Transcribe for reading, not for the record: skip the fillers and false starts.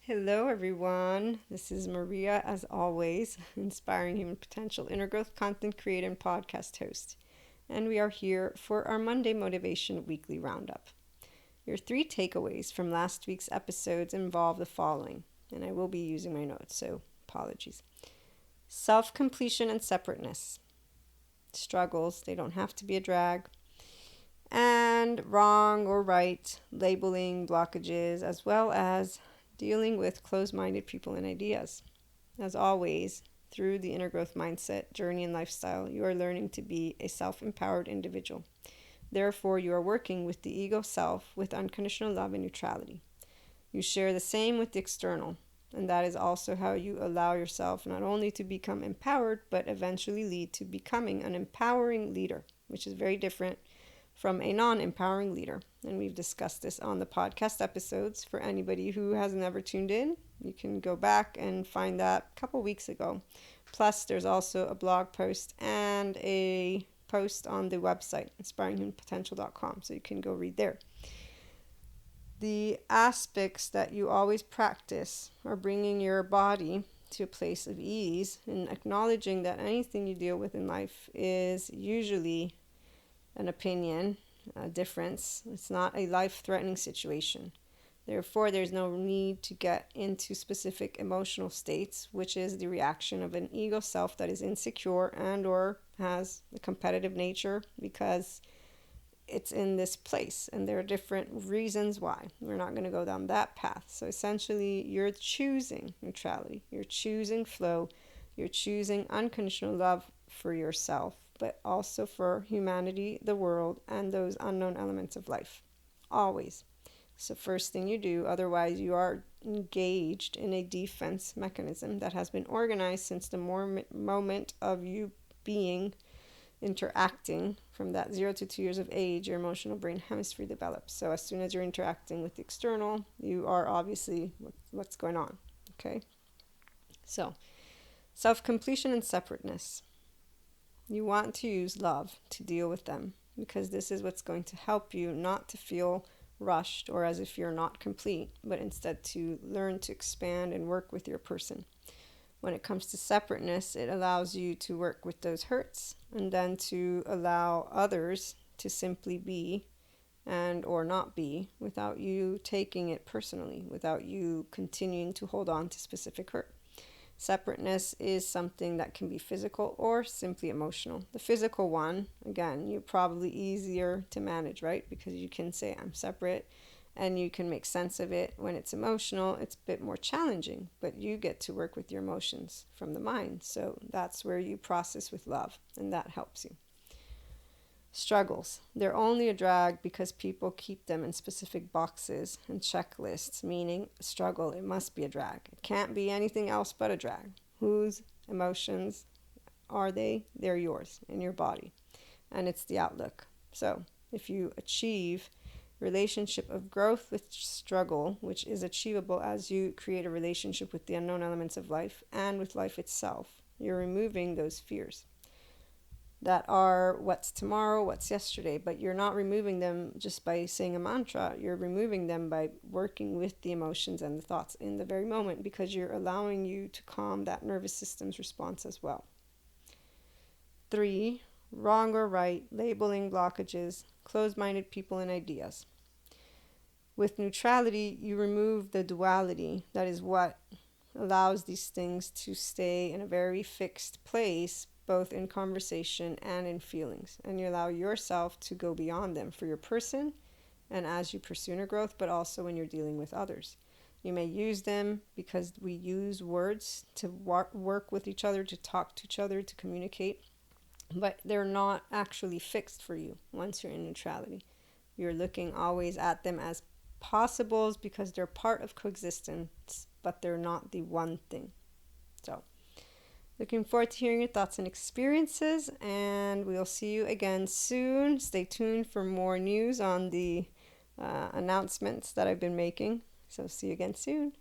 Hello, everyone. This is Maria, as always, inspiring human potential, inner growth content creator and podcast host. And we are here for our Monday Motivation Weekly Roundup. Your three takeaways from last week's episodes involve the following, and I will be using my notes, so apologies. Self completion and separateness. Struggles, they don't have to be a drag. And wrong or right, labeling, blockages, as well as dealing with closed-minded people and ideas. As always, through the inner growth mindset, journey, and lifestyle, you are learning to be a self-empowered individual. Therefore, you are working with the ego self with unconditional love and neutrality. You share the same with the external, and that is also how you allow yourself not only to become empowered, but eventually lead to becoming an empowering leader, which is very different from a non-empowering leader. And we've discussed this on the podcast episodes. For anybody who has never tuned in, you can go back and find that a couple weeks ago. Plus, there's also a blog post and a post on the website, inspiringhumanpotential.com, so you can go read there. The aspects that you always practice are bringing your body to a place of ease and acknowledging that anything you deal with in life is usually an opinion, a difference. It's not a life-threatening situation. Therefore, there's no need to get into specific emotional states, which is the reaction of an ego self that is insecure and or has a competitive nature because it's in this place, and there are different reasons why. We're not going to go down that path. So essentially, you're choosing neutrality, you're choosing flow, you're choosing unconditional love for yourself, but also for humanity, the world, and those unknown elements of life. Always. So first thing you do, otherwise you are engaged in a defense mechanism that has been organized since the moment of you being interacting from that 0 to 2 years of age. Your emotional brain hemisphere develops. So as soon as you're interacting with the external, you are obviously what's going on. Okay? So self-completion and separateness. You want to use love to deal with them because this is what's going to help you not to feel rushed or as if you're not complete, but instead to learn to expand and work with your person. When it comes to separateness, it allows you to work with those hurts and then to allow others to simply be and or not be without you taking it personally, without you continuing to hold on to specific hurt. Separateness is something that can be physical or simply emotional. The physical one, again, you're probably easier to manage, right? Because you can say, I'm separate, and you can make sense of it. When it's emotional, it's a bit more challenging, but you get to work with your emotions from the mind. So that's where you process with love, and that helps you. Struggles. They're only a drag because people keep them in specific boxes and checklists, meaning struggle, it must be a drag. It can't be anything else but a drag. Whose emotions are they? They're yours, in your body. And it's the outlook. So if you achieve relationship of growth with struggle, which is achievable as you create a relationship with the unknown elements of life and with life itself, you're removing those fears that are what's tomorrow, what's yesterday, but you're not removing them just by saying a mantra. You're removing them by working with the emotions and the thoughts in the very moment because you're allowing you to calm that nervous system's response as well. 3, wrong or right, labeling, blockages, closed-minded people and ideas. With neutrality, you remove the duality. That is what allows these things to stay in a very fixed place, both in conversation and in feelings. And you allow yourself to go beyond them for your person and as you pursue inner growth, but also when you're dealing with others. You may use them because we use words to work with each other, to talk to each other, to communicate, but they're not actually fixed for you once you're in neutrality. You're looking always at them as possibles because they're part of coexistence, but they're not the one thing. So looking forward to hearing your thoughts and experiences, and we'll see you again soon. Stay tuned for more news on the announcements that I've been making. So see you again soon.